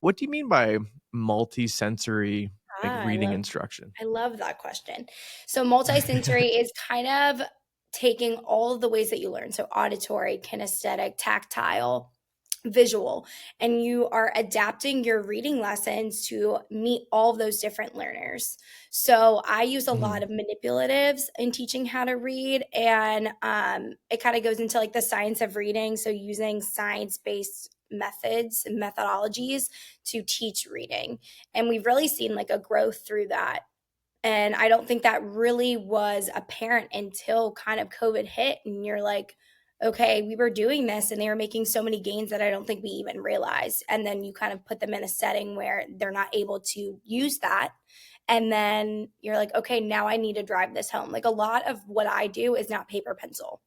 what do you mean by multi-sensory like Ah, reading instruction? I love that question. So multisensory is kind of taking all of the ways that you learn. So auditory, kinesthetic, tactile, visual, and you are adapting your reading lessons to meet all of those different learners. So I use a lot Mhm. of manipulatives in teaching how to read, and it kind of goes into like the science of reading. So using science-based methods and methodologies to teach reading. And we've really seen like a growth through that. And I don't think that really was apparent until kind of COVID hit. And you're like, okay, we were doing this and they were making so many gains that I don't think we even realized. And then you kind of put them in a setting where they're not able to use that. And then you're like, okay, now I need to drive this home. Like a lot of what I do is not paper pencil.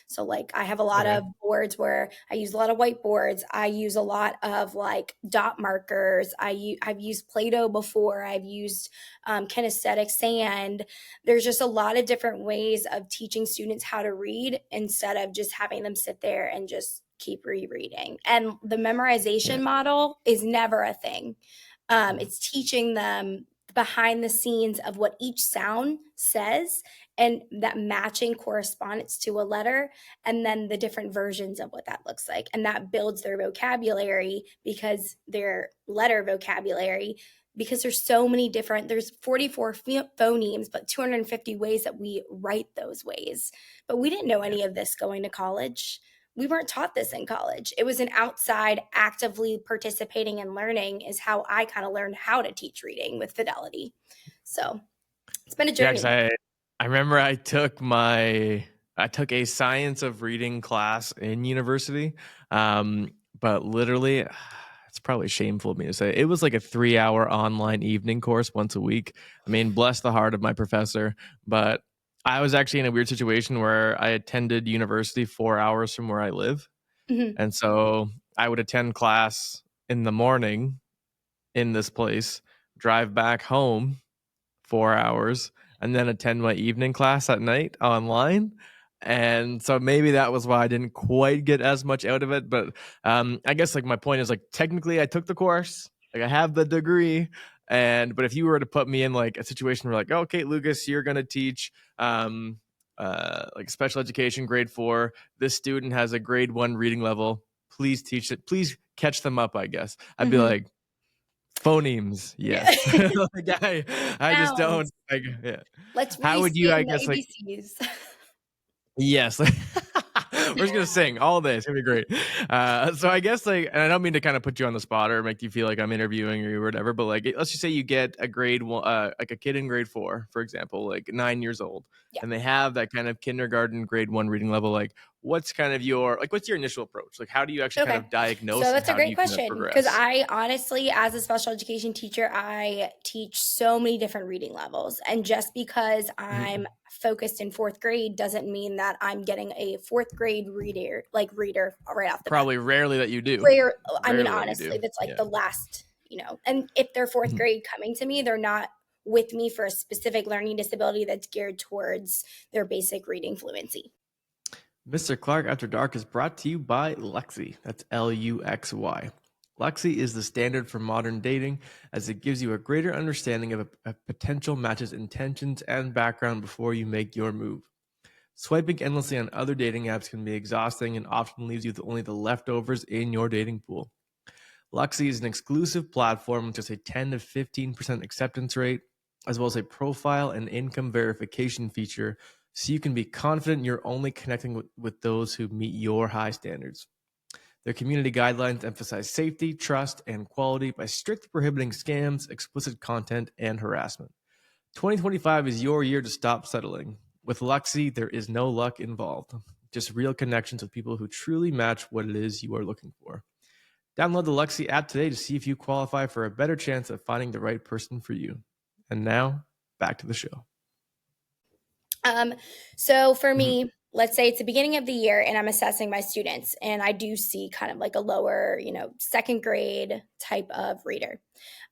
So like I have a lot Okay. of boards where I use a lot of whiteboards. I use a lot of like dot markers. I've used Play-Doh before. I've used kinesthetic sand. There's just a lot of different ways of teaching students how to read instead of just having them sit there and just keep rereading. And the Yeah. memorization model is never a thing. Mhm. It's teaching them behind the scenes of what each sound says and that matching correspondence to a letter and then the different versions of what that looks like. And that builds their vocabulary because their letter vocabulary, because there's so many different, there's 44 phonemes, but 250 ways that we write those ways. But we didn't know Yeah. any of this going to college. We weren't taught this in college. It was an outside actively participating and learning is how I kind of learned how to teach reading with fidelity. So it's been a Yeah, because journey. I remember I took a science of reading class in university, but literally, it's probably shameful of me to say it was like a 3 hour online evening course once a week. I mean, bless the heart of my professor, but I was actually in a weird situation where I attended university 4 hours from where I live, Mhm. and so I would attend class in the morning in this place, drive back home 4 hours, and then attend my evening class at night online. And so maybe that was why I didn't quite get as much out of it. But I guess like my point is like technically I took the course, like I have the degree. But if you were to put me in like a situation where like, oh, okay, Lucas, you're gonna teach like special education grade 4. This student has a grade 1 reading level. Please teach it. Please catch them up, I guess. I'd be Mhm. like, phonemes, Yeah. yes. Like I just don't Sounds. like. Yeah. Let's How would you? I resing the guess like ABCs. yes. We're just gonna sing all day. It's gonna be great. So I guess like, and I don't mean to kind of put you on the spot or make you feel like I'm interviewing you or whatever, but like, let's just say you get a grade 1, like a kid in grade 4, for example, like 9 years old, Yeah. and they have that kind of kindergarten grade 1 reading level. Like, what's kind of your like, what's your initial approach? Like, how do you actually kind Okay. of So diagnose and that's a how do great you kind of question because progress? I honestly, as a special education teacher, I teach so many different reading levels. And just because I'm Mhm. focused in fourth grade doesn't mean that I'm getting a fourth grade reader right off the bat. Probably rarely that you do. Rare, I mean, Rarely that you honestly, do. that's like Yeah. the last, and if they're fourth Mhm. grade coming to me, they're not with me for a specific learning disability that's geared towards their basic reading fluency. Mr. Clark After Dark is brought to you by Lexi. That's Luxy. Lexi is the standard for modern dating as it gives you a greater understanding of a potential match's intentions and background before you make your move. Swiping endlessly on other dating apps can be exhausting and often leaves you with only the leftovers in your dating pool. Luxy is an exclusive platform with just a 10 to 15% acceptance rate, as well as a profile and income verification feature, so you can be confident you're only connecting with those who meet your high standards. Their community guidelines emphasize safety, trust, and quality by strictly prohibiting scams, explicit content, and harassment. 2025 is your year to stop settling. With Luxy, there is no luck involved, just real connections with people who truly match what it is you are looking for. Download the Luxy app today to see if you qualify for a better chance of finding the right person for you. And now, back to the show. Um, so for Mhm. me, let's say it's the beginning of the year and I'm assessing my students, and I do see kind of like a lower, second grade type of reader.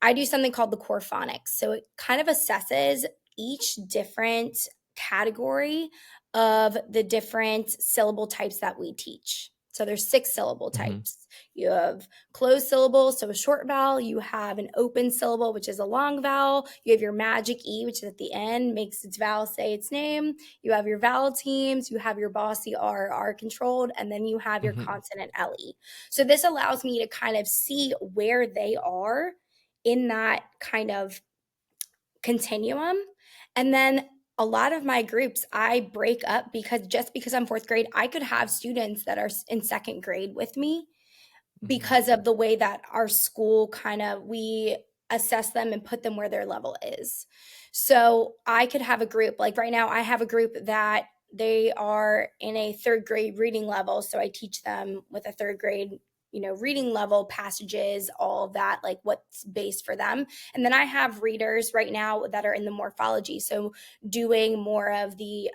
I do something called the core phonics. So it kind of assesses each different category of the different syllable types that we teach. So there's 6 syllable Mm-hmm. types. You have closed syllable, so a short vowel. You have an open syllable, which is a long vowel. You have your magic E, which is at the end, makes its vowel say its name. You have your vowel teams. You have your bossy R controlled, and then you have your Mm-hmm. consonant LE. So this allows me to kind of see where they are in that kind of continuum. And then a lot of my groups I break up because just because I'm fourth grade, I could have students that are in second grade with me Mm-hmm. because of the way that our school kind of we assess them and put them where their level is. So I could have a group like right now I have a group that they are in a third grade reading level, so I teach them with a third grade reading level, passages, all of that, like what's based for them. And then I have readers right now that are in the morphology, so doing more of the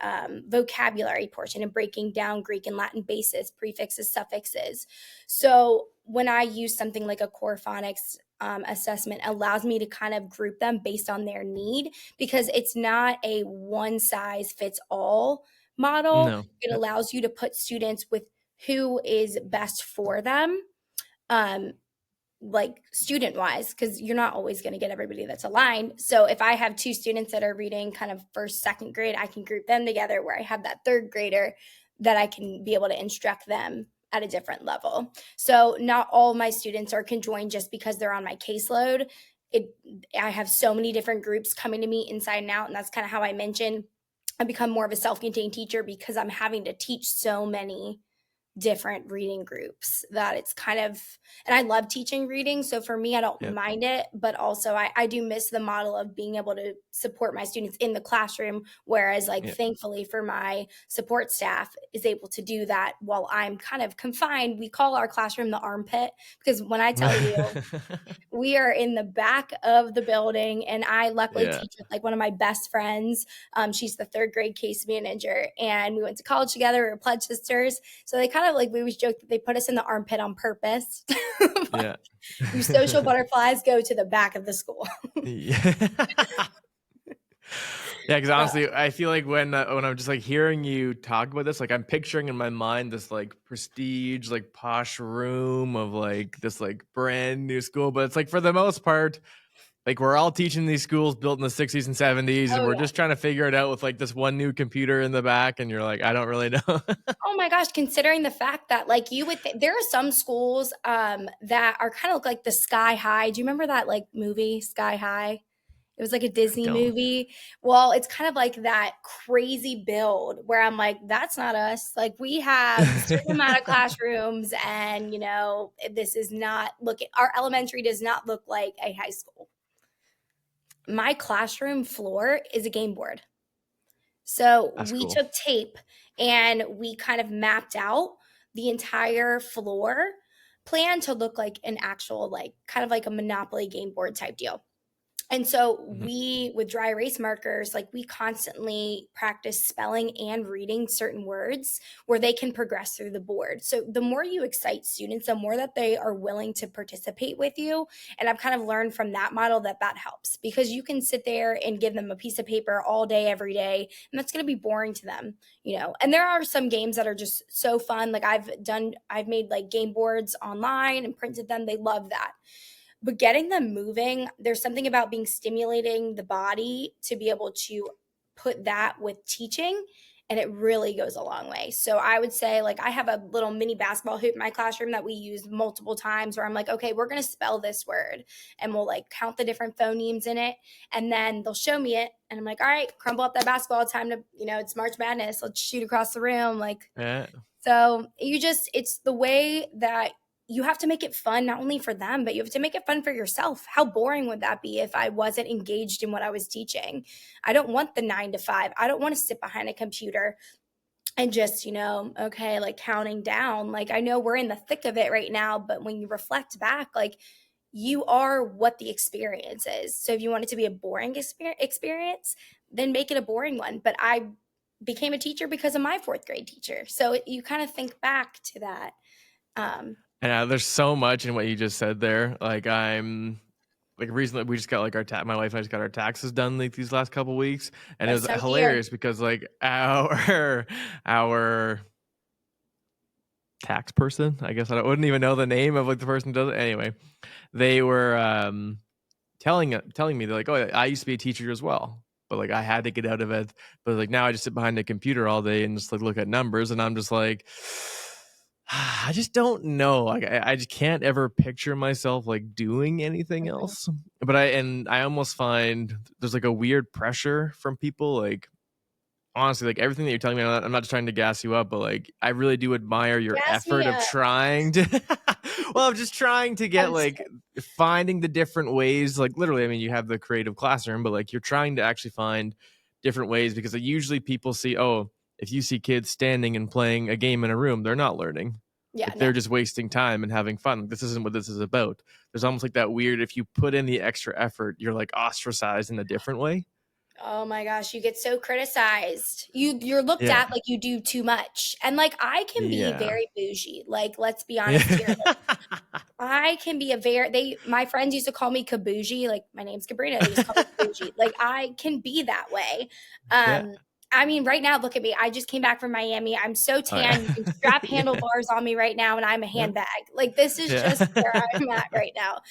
vocabulary portion and breaking down Greek and Latin bases, prefixes, suffixes. So when I use something like a core phonics assessment, allows me to kind of group them based on their need, because it's not a one size fits all model. No. It Yep. allows you to put students with who is best for them, um, like student wise, because you're not always going to get everybody that's aligned. So if I have 2 students that are reading kind of first, second grade, I can group them together where I have that third grader that I can be able to instruct them at a different level. So not all my students are conjoined just because they're on my caseload. It, I have so many different groups coming to me inside and out, and that's kind of how I mentioned I become more of a self-contained teacher because I'm having to teach so many different reading groups that it's kind of, and I love teaching reading, so for me I don't Yep. mind it, but also I do miss the model of being able to support my students in the classroom, whereas like Yep. thankfully for my support staff is able to do that while I'm kind of confined. We call our classroom the armpit because when I tell you we are in the back of the building, and I luckily Yeah. teach with like one of my best friends. She's the third grade case manager, and we went to college together. We were pledge sisters, so they kind of like we always joke that they put us in the armpit on purpose. Like, Yeah. you social butterflies go to the back of the school. Yeah. Yeah, because Uh, honestly, I feel like when I'm just like hearing you talk about this, like I'm picturing in my mind this like prestige, like posh room of like this like brand new school, but it's like for the most part, like we're all teaching these schools built in the 60s and 70s, and oh we're yeah. just trying to figure it out with like this one new computer in the back, and you're like, I don't really know. Oh my gosh, considering the fact that like you would there are some schools that are kind of like the Sky High. Do you remember that like movie Sky High? It was like a I Disney don't. movie. Well, it's kind of like that crazy build where I'm like, that's not us. Like we have a certain amount of classrooms, and this is not looking our elementary does not look like a high school. My classroom floor is a game board. So That's we cool. took tape and we kind of mapped out the entire floor plan to look like an actual, like kind of like a Monopoly game board type deal. And so Mhm. we, with dry erase markers, like we constantly practice spelling and reading certain words where they can progress through the board. So the more you excite students, the more that they are willing to participate with you. And I've kind of learned from that model that that helps, because you can sit there and give them a piece of paper all day, every day, and that's going to be boring to them. And there are some games that are just so fun. Like I've made like game boards online and printed them. They love that, but getting them moving, there's something about being stimulating the body to be able to put that with teaching, and it really goes a long way. So I would say, like, I have a little mini basketball hoop in my classroom that we use multiple times where I'm like, okay, we're going to spell this word, and we'll like count the different phonemes in it, and then they'll show me it, and I'm like, all right, crumble up that basketball, time to, it's March Madness, let's shoot across the room, like. Yeah. So it's the way that you have to make it fun, not only for them, but you have to make it fun for yourself. How boring would that be if I wasn't engaged in what I was teaching? I don't want the 9 to 5. I don't want to sit behind a computer and just, okay, like counting down. Like I know we're in the thick of it right now, but when you reflect back, like you are what the experience is. So if you want it to be a boring experience, then make it a boring one. But I became a teacher because of my fourth grade teacher. So you kind of think back to that. Um, And there's so much in what you just said there. Like I'm like recently we just got like my wife and I just got our taxes done like these last couple weeks, and it best was time of the year. hilarious because like our tax person. I guess I wouldn't even know the name of like the person who does it. Anyway, they were telling me, they're like, oh, I used to be a teacher as well, but like I had to get out of it. But like now I just sit behind a computer all day and just like look at numbers, and I'm just like, I just don't know. Like I just can't ever picture myself like doing anything Mhm. else. But I almost find there's like a weird pressure from people, like honestly, like everything that you're telling me, I'm not just trying to gas you up, but like I really do admire your Gas me effort of up. trying to well, I'm just trying to get I'm just like finding the different ways. Like literally, I mean, you have the creative classroom, but like you're trying to actually find different ways, because like, usually people see, oh, if you see kids standing and playing a game in a room, they're not learning. yeah, Like no. they're just wasting time and having fun. This isn't what this is about. There's almost like that weird, if you put in the extra effort, you're like ostracized in a different way. Oh my gosh, you get so criticized. You're looked Yeah. at like you do too much. And like I can be Yeah. very bougie. Like let's be honest here. Yeah. I can be a very my friends used to call me Kabougie, like my name's Cabrina. They used to call me Kabougie. Like I can be that way. Yeah. I mean, right now, look at me. I just came back from Miami. I'm so Oh, yeah. tan. You can strap Yeah. handlebars on me right now, and I'm a Yeah. handbag. Like this is Yeah. just where I'm at right now.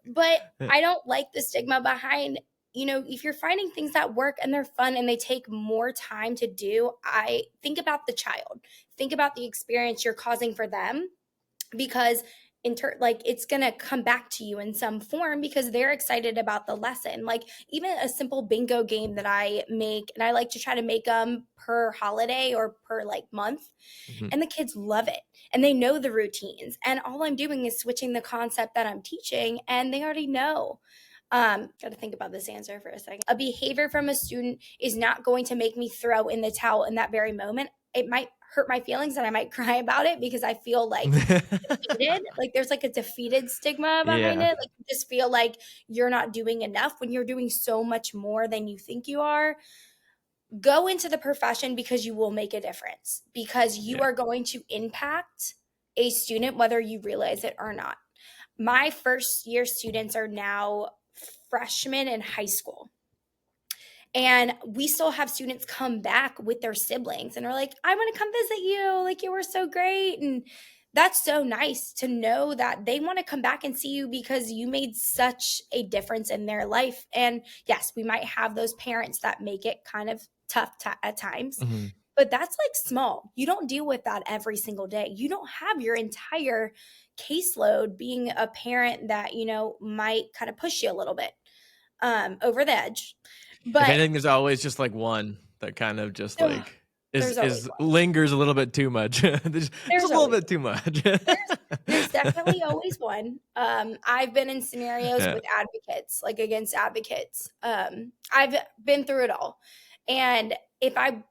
But Yeah. I don't like the stigma behind, if you're finding things that work and they're fun and they take more time to do, I think about the child. Think about the experience you're causing for them, because like it's going to come back to you in some form because they're excited about the lesson. Like even a simple bingo game that I make, and I like to try to make them per holiday or per like month, Mhm. and the kids love it and they know the routines, and all I'm doing is switching the concept that I'm teaching and they already know. Got to think about this answer for a second. A behavior from a student is not going to make me throw in the towel in that very moment. It might hurt my feelings and I might cry about it because I feel like defeated. Like there's like a defeated stigma behind Yeah. it. Like you just feel like you're not doing enough when you're doing so much more than you think you are. Go into the profession because you will make a difference, because you Yeah. are going to impact a student whether you realize it or not. My first year students are now freshmen in high school. And we still have students come back with their siblings and are like, I want to come visit you. Like, you were so great. And that's so nice to know that they want to come back and see you because you made such a difference in their life. And yes, we might have those parents that make it kind of tough at times, Mhm. but that's like small. You don't deal with that every single day. You don't have your entire caseload being a parent that, might kind of push you a little bit over the edge. If But anything, there's always just like one that kind of just ugh, like there's always is one. lingers a little bit too much. There's a There's little always bit too much. there's definitely always one. I've been in scenarios Yeah. with advocates, like against advocates. I've been through it all. And if I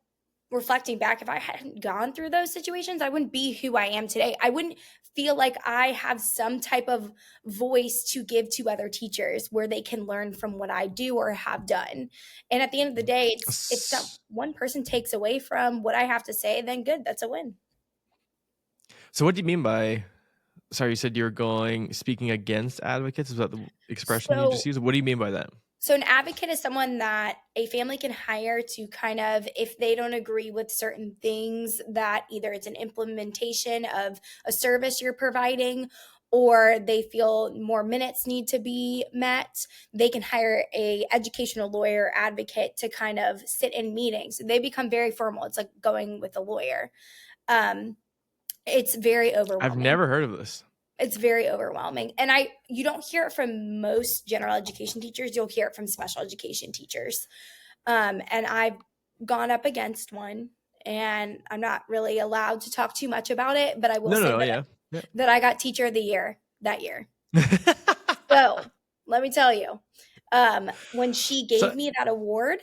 reflecting back, if I hadn't gone through those situations, I wouldn't be who I am today. I wouldn't feel like I have some type of voice to give to other teachers where they can learn from what I do or have done. And at the end of the day, it's if some S- one person takes away from what I have to say, then good, that's a win. So what do you mean by, sorry, you said you're speaking against advocates? Is that the expression you just So used? What do you mean by that? So an advocate is someone that a family can hire to kind of, if they don't agree with certain things, that either it's an implementation of a service you're providing or they feel more minutes need to be met, they can hire a educational lawyer advocate to kind of sit in meetings. They become very formal. It's like going with a lawyer. Um, it's very I've overwhelming. never heard of this. It's very overwhelming. And you don't hear it from most general education teachers. You'll hear it from special education teachers. And I've gone up against one, and I'm not really allowed to talk too much about it, but I will No, no, say no, that yeah. Yeah. that I got teacher of the year that year. So let me tell you, when she So gave me that award,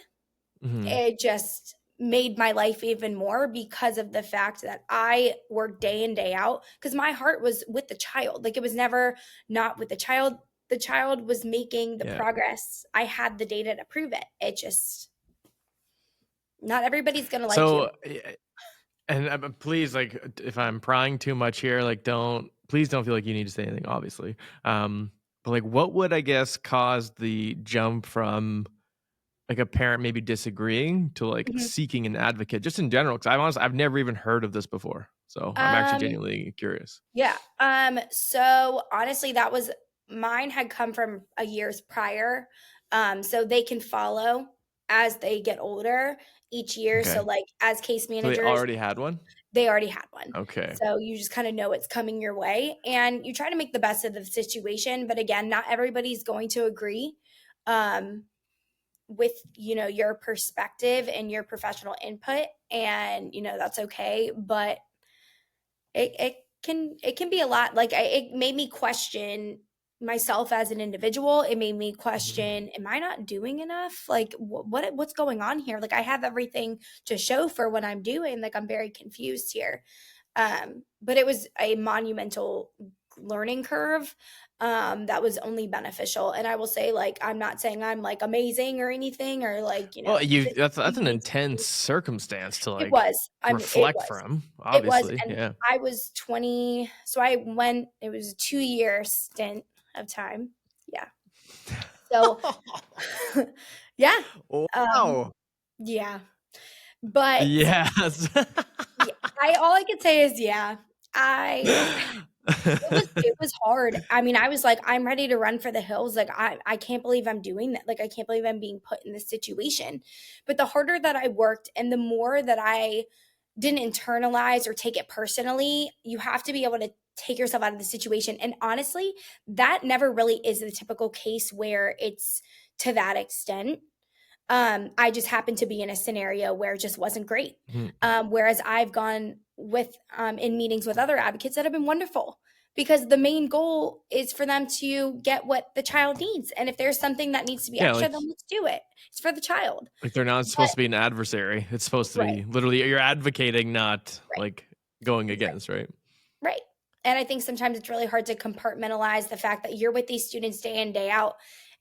mhm. it just made my life even more because of the fact that I worked day in, day out, because my heart was with the child. Like it was never not with the child. The child was making the Yeah. progress. I had the data to prove it. It just, not everybody's going to like you. So and please, like, if I'm prying too much here, like, please don't feel like you need to say anything, obviously. But like, what would, I guess, cause the jump from like a parent maybe disagreeing to like Mhm. seeking an advocate, just in general? Because I've never even heard of this before. So I'm actually Um, genuinely curious. yeah. So honestly, that was mine had come from a years prior. So they can follow as they get older each year. So Okay. like as case So they managers, already had one? they already had one. Okay. So you just kind of know it's coming your way and you try to make the best of the situation. But again, not everybody's going to agree um, with, your perspective and your professional input. And, that's okay. But it can be a lot. Like it made me question myself as an individual. It made me Mhm. question, am I not doing enough? Like what's going on here? Like I have everything to show for what I'm doing. Like I'm very confused here. But it was a monumental learning curve that was only beneficial. And I will say, like, I'm not saying I'm like amazing or anything, or like, Well, that's an unique. intense circumstance to It like was. I mean, it reflect was. from, It was. obviously. And Yeah. I was 20. So I went, it was a 2 year stint of time. Yeah. So, yeah. Um, Wow. yeah. But Yes. yeah, all I could say is, yeah, I it was hard. I mean, I was like, I'm ready to run for the hills. Like, I can't believe I'm doing that. Like, I can't believe I'm being put in this situation. But the harder that I worked and the more that I didn't internalize or take it personally, you have to be able to take yourself out of the situation. And honestly, that never really is the typical case where it's to that extent. I just happened to be in a scenario where it just wasn't great. Mhm. Whereas I've gone with in meetings with other advocates that have been wonderful because the main goal is for them to get what the child needs. And if there's something that needs to be Yeah, extra, then let's do it. It's for the child. like they're not But supposed to be an adversary. It's supposed to right, be literally you're advocating, not right, like going right, against, right? right. And I think sometimes it's really hard to compartmentalize the fact that you're with these students day in, day out,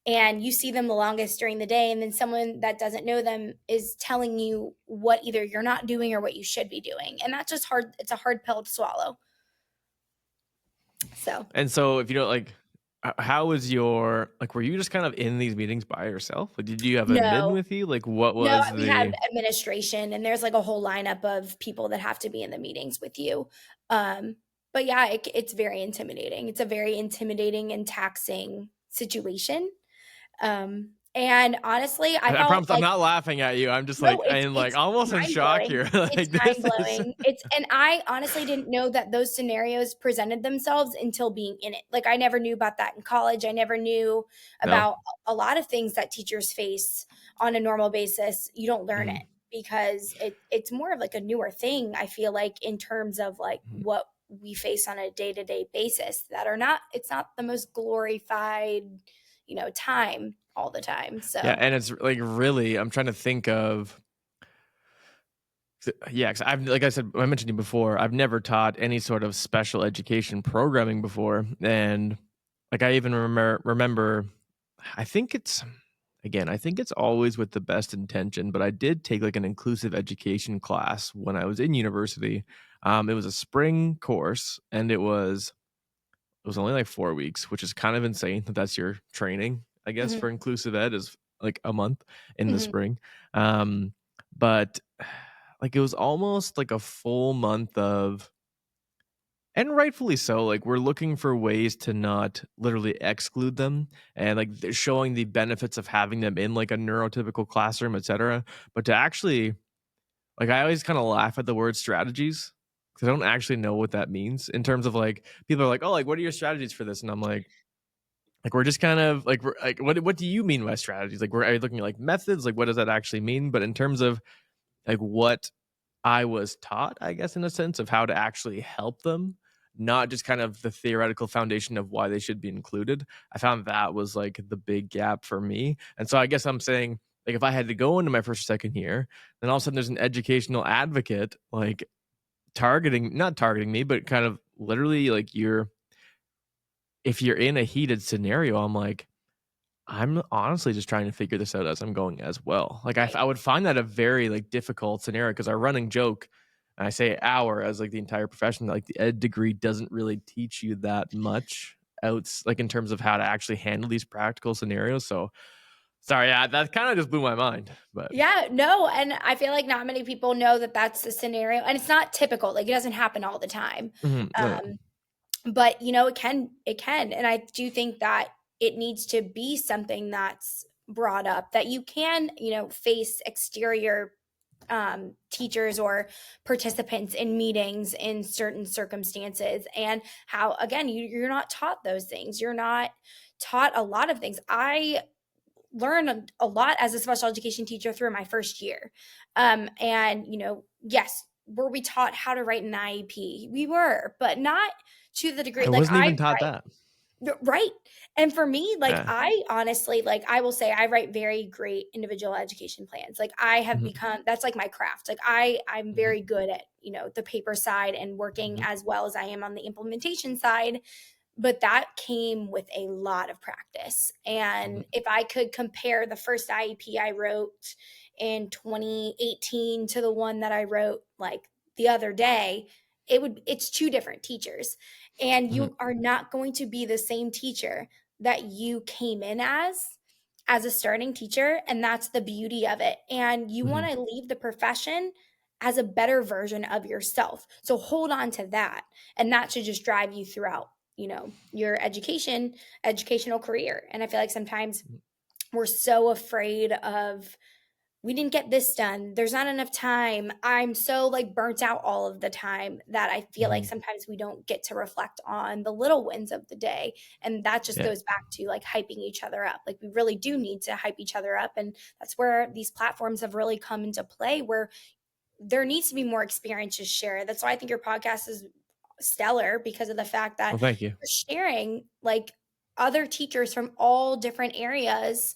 and you see them the longest during the day. And then someone that doesn't know them is telling you what either you're not doing or what you should be doing. And that's just hard. It's a hard pill to swallow. So, And so if you don't like how was your like were you just kind of in these meetings by yourself? Like did you have admin no, with you? Like what no, was we had the administration, and there's like a whole lineup of people that have to be in the meetings with you. Um, but yeah, it's very intimidating. It's a very intimidating and taxing situation. And honestly, I I felt promise I'm like not laughing at you. I'm just no, like I'm like it's almost in shock mind-blowing. here. It's Like this is mind-blowing. And I honestly didn't know that those scenarios presented themselves until being in it. Like, I never knew about that in college. I never knew no. about a lot of things that teachers face on a normal basis. You don't learn Mhm. it because it's more of like a newer thing, I feel like, in terms of like Mhm. what we face on a day-to-day basis that are not it's not the most glorified, time all the time. Yeah, So, and it's like really I'm trying to think of yeah, 'cause I've like I said, I mentioned to you before, I've never taught any sort of special education programming before, and like I even remember, I think it's again, I think it's always with the best intention, but I did take like an inclusive education class when I was in university. It was a spring course, and it was only like 4 weeks, which is kind of insane that that's your training, I guess, mhm, for inclusive ed is like a month in the mhm, spring. But like it was almost like a full month of, and rightfully so, like we're looking for ways to not literally exclude them and like they're showing the benefits of having them in like a neurotypical classroom, etc. But to actually, like I always kind of laugh at the word strategies because I don't actually know what that means in terms of like people are like, oh, like what are your strategies for this? And I'm like we're just kind of like we're like what do you mean by strategies? Like are you looking at like methods? Like what does that actually mean? But in terms of like what I was taught, I guess, in a sense of how to actually help them, not just kind of the theoretical foundation of why they should be included. I found that was like the big gap for me. And so I guess I'm saying, like, if I had to go into my first or second year, then all of a sudden there's an educational advocate, like not targeting me, but kind of literally like if you're in a heated scenario, I'm like, I'm honestly just trying to figure this out as I'm going as well. Like right. I would find that a very like difficult scenario because our running joke, and I say our as like the entire profession, like the ed degree doesn't really teach you that much outs like in terms of how to actually handle these practical scenarios. So Sorry, yeah, that kind of just blew my mind. But Yeah, no, and I feel like not many people know that that's the scenario, and it's not typical, like, it doesn't happen all the time. no. Um, but, you know, it can, and I do think that it needs to be something that's brought up, that you can, you know, face exterior, teachers or participants in meetings in certain circumstances, and how, again, you're not taught those things. You're not taught a lot of things. I learned a lot as a special education teacher through my first year. And, you know, yes, were we taught how to write an IEP? We were, but not to the degree I like wasn't even taught that. right. And for me, like, Yeah. I honestly, like, I will say I write very great individual education plans. Like, I have Mhm, become, that's like my craft. Like, I'm mhm, very good at, you know, the paper side and working mhm, as well as I am on the implementation side, but that came with a lot of practice. mhm. And if I could compare the first IEP I wrote in 2018 to the one that I wrote like the other day, it's two different teachers. And Mhm, you are not going to be the same teacher that you came in as a starting teacher, and that's the beauty of it. And you want mhm. to leave the profession as a better version of yourself. So hold on to that, and that should just drive you throughout, you know, your educational career. And I feel like sometimes we're so afraid of, we didn't get this done, there's not enough time, I'm so like burnt out all of the time, that I feel like Mhm. sometimes we don't get to reflect on the little wins of the day. And that just Yeah. goes back to like hyping each other up. Like, we really do need to hype each other up, and that's where these platforms have really come into play, where there needs to be more experiences shared. That's why I think your podcast is stellar, because of the fact that Well, thank you. you're sharing like other teachers from all different areas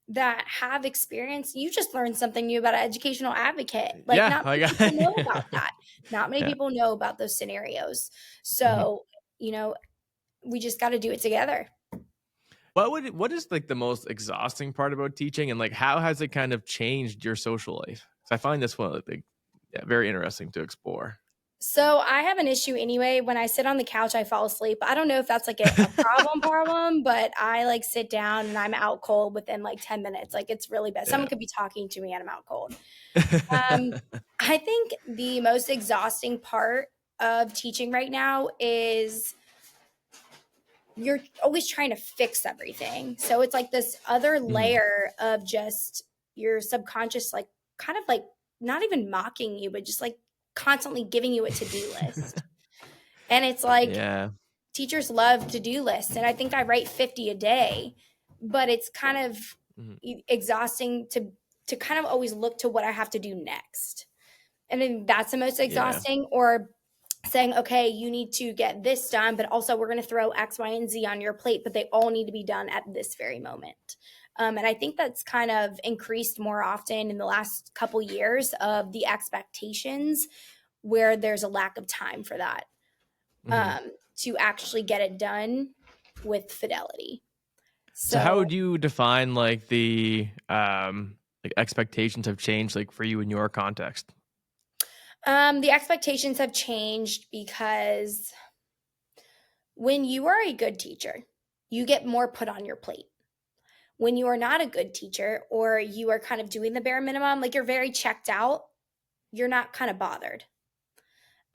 that have experience. You just learned something new about an educational advocate. Like, Yeah, not I many got people know about that. Not many yeah. people know about those scenarios. Mhm. So, you know, we just got to do it together. What is, like, the most exhausting part about teaching, and, like, how has it kind of changed your social life? 'Cause I find this one, like, yeah, very interesting to explore. So I have an issue anyway. When I sit on the couch, I fall asleep. I don't know if that's like a problem, but I like sit down and I'm out cold within like 10 minutes. Like, it's really bad. Yeah. Someone could be talking to me and I'm out cold. Um, I think the most exhausting part of teaching right now is you're always trying to fix everything. So it's like this other Mhm. layer of just your subconscious, like, kind of like not even mocking you, but just like constantly giving you a to-do list. And it's like, Yeah. teachers love to-do lists, and I think I write 50 a day, but it's kind of Mhm. exhausting to kind of always look to what I have to do next. And then that's the most Yeah. exhausting, or saying, okay, you need to get this done, but also we're going to throw X, Y, and Z on your plate, but they all need to be done at this very moment. And I think that's kind of increased more often in the last couple years of the expectations, where there's a lack of time for that, Mhm. to actually get it done with fidelity. So how So, would you define, like, expectations have changed, like, for you in your context? the expectations have changed because when you are a good teacher, you get more put on your plate. When you are not a good teacher, or you are kind of doing the bare minimum, like, you're very checked out, you're not kind of bothered.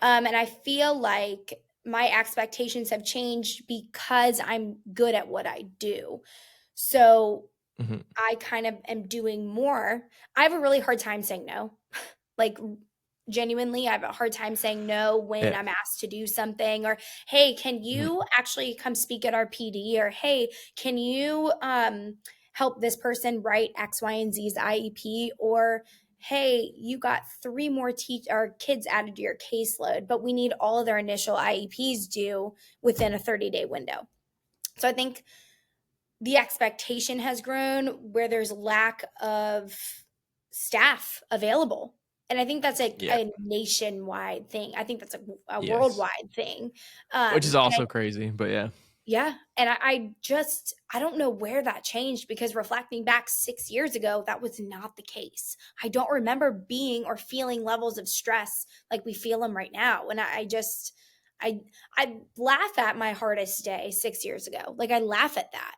And I feel like my expectations have changed because I'm good at what I do. So Mhm. I kind of am doing more. I have a really hard time saying no. Like, genuinely, I have a hard time saying no when Yeah. I'm asked to do something, or, "Hey, can Mhm. you actually come speak at our PD?" Or, "Hey, can you, help this person write X, Y, and Z's IEP?" Or, "Hey, you got 3 more or kids added to your caseload, but we need all of their initial IEPs due within a 30-day window." So I think the expectation has grown where there's lack of staff available. And I think that's Yeah. a nationwide thing. I think that's a Yes. worldwide thing. Which is And I, also crazy, but yeah. yeah, and I don't know where that changed, because reflecting back 6 years ago, that was not the case. I don't remember being or feeling levels of stress like we feel them right now. And I laugh at my hardest day 6 years ago. Like, I laugh at that.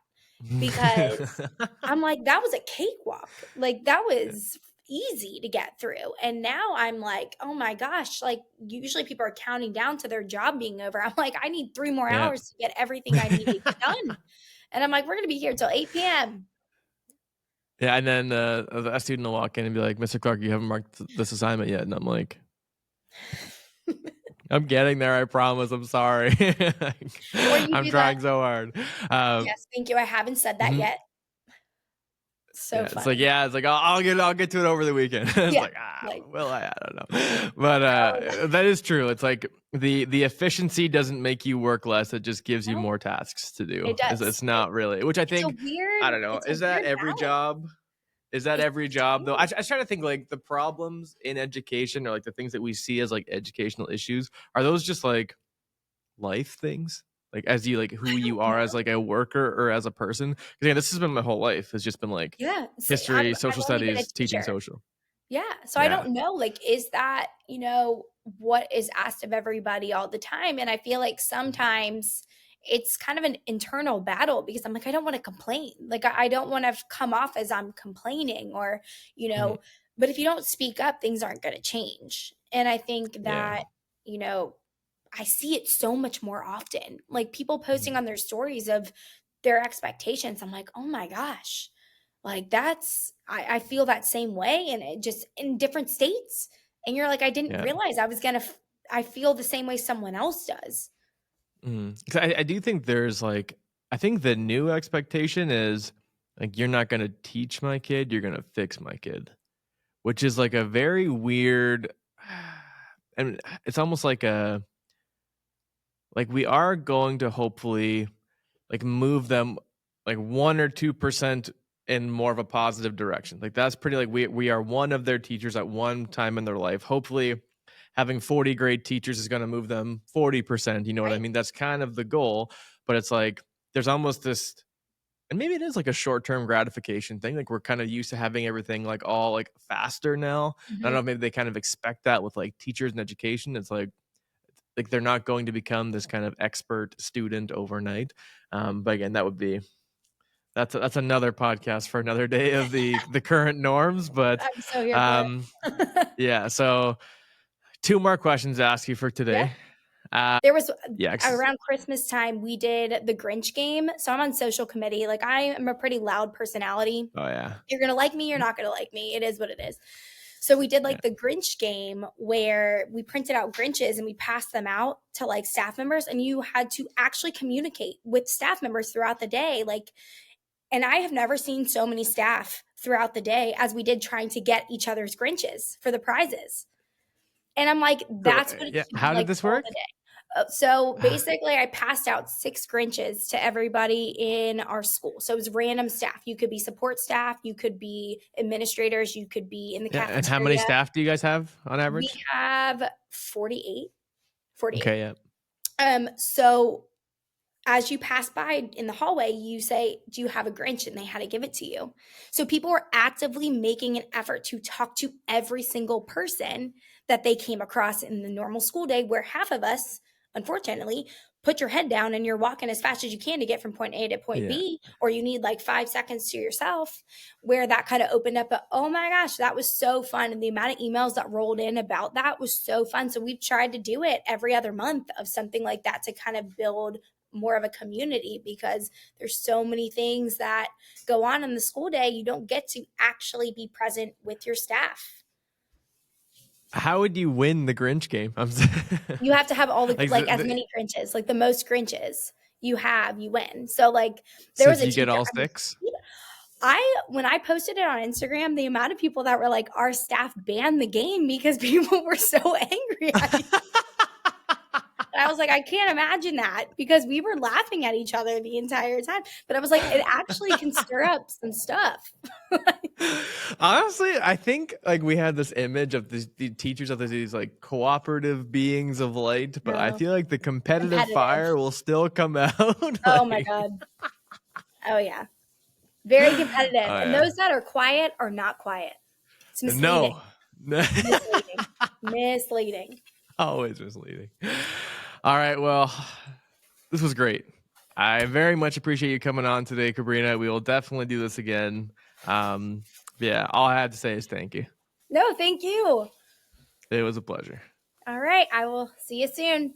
because I'm like, that was a cakewalk. Like that was easy to get through. And now I'm like, oh my gosh, like usually people are counting down to their job being over. I'm like, I need 3 more Yeah. hours to get everything I need to get done. And I'm like, we're gonna be here till 8 p.m. Yeah, and then a student will walk in and be like, "Mr. Clark, you haven't marked this assignment yet," and I'm like, "I'm getting there. I promise. I'm sorry. Or you I'm do that. trying so hard." Yes, thank you. I haven't said that Mhm. yet. So Yeah, it's like, funny. I'll get to it over the weekend. It's Yeah. like, Like, will I? I don't know, but oh, that is true. It's like the efficiency doesn't make you work less; it just gives you no, more tasks to do. it does. It's not really, which I think, I don't know. It's a Is that weird every balance. job? Is that It every job though? is. I try to think like the problems in education or like the things that we see as like educational issues. Are those just like life things? Like as you like who I you don't are as know. like a worker or as a person? Because yeah, this has been my whole life. It's just been like Yeah, so history, social I've only been a studies, teaching teacher. social. Yeah, so I Yeah. don't know, like, is that, what is asked of everybody all the time? And I feel like sometimes it's kind of an internal battle because I'm like, I don't wanna complain. Like, I don't wanna come off as I'm complaining or, you Mhm. know but if you don't speak up, things aren't gonna change. And I think Yeah. that, you know, I see it so much more often. Like, people posting Mhm. on their stories of their expectations. I'm like, "Oh my gosh." Like that's I feel that same way and it just in different states. And you're like, I didn't Yeah. realize I was gonna I feel the same way someone else does. Mhm. 'Cause I do think there's like I think the new expectation is like you're not gonna teach my kid, you're gonna fix my kid. Which is like a very weird and it's almost like we are going to hopefully like move them like 1 or 2% in more of a positive direction. Like that's pretty like we are one of their teachers at one time in their life. Hopefully having 40 great teachers is going to move them 40%, you know what I Right. mean? That's kind of the goal, but it's like there's almost this and maybe it is like a short-term gratification thing. Like we're kind of used to having everything like all like faster now. I don't know Mhm. if maybe they kind of expect that with like teachers and education. It's like they're not going to become this kind of expert student overnight. But again, that would be that's another podcast for another day of the current norms. But I'm so here for um, it. yeah, so two more questions to ask you for Yeah. today. Uh, There was yeah, around Christmas time, we did the Grinch game. So I'm on social committee. Like I am a pretty loud personality. oh yeah, You're gonna like me, you're not gonna like me. It is what it is. So we did yeah, like the Grinch game where we printed out Grinches and we passed them out to like staff members, and you had to actually communicate with staff members throughout the day. Like, and I have never seen so many staff throughout the day as we did trying to get each other's Grinches for the prizes. And I'm like, so, that's what it yeah. should be How did like this all work? the day. So basically, I passed out 6 Grinches to everybody in our school. So it was random staff. You could be support staff, you could be administrators, you could be in the Yeah, and how many cafeteria. staff do you guys have on We average? have 48. 48. Okay, yeah. So as you pass by in the hallway, you say, "Do you have a Grinch?" And they had to give it to you. So people were actively making an effort to talk to every single person that they came across in the normal school day, where half of us, unfortunately, put your head down and you're walking as fast as you can to get from point A to point Yeah. B, or you need like 5 seconds to yourself, where that kind of opened up oh my gosh, that was so fun. And the amount of emails that rolled in about that was so fun. So we've tried to do it every other month of something like that to kind of build more of a community because there's so many things that go on in the school day you don't get to actually be present with your staff. How would you win the Grinch game? You have to have all the like, like as many Grinches, like the most Grinches you have, you win. So like there so was do a you get teacher. all I mean, six? I when I posted it on Instagram, the amount of people that were like, our staff banned the game because people were so angry at each. And I was like, I can't imagine that because we were laughing at each other the entire time. But I was like, it actually can stir up some stuff. Honestly, I think like we had this image of the teachers of these like cooperative beings of light, but I No, feel like the competitive competitive. fire will still come out. Oh my like, God. Oh yeah. Very competitive. oh And yeah, those that are quiet are not quiet. It's misleading. no, Misleading. Misleading. always misleading. All right, well, this was great. I very much appreciate you coming on today, Cabrina. We will definitely do this again. Yeah, all I have to say is thank you. No, thank you. It was a pleasure. All right. I will see you soon.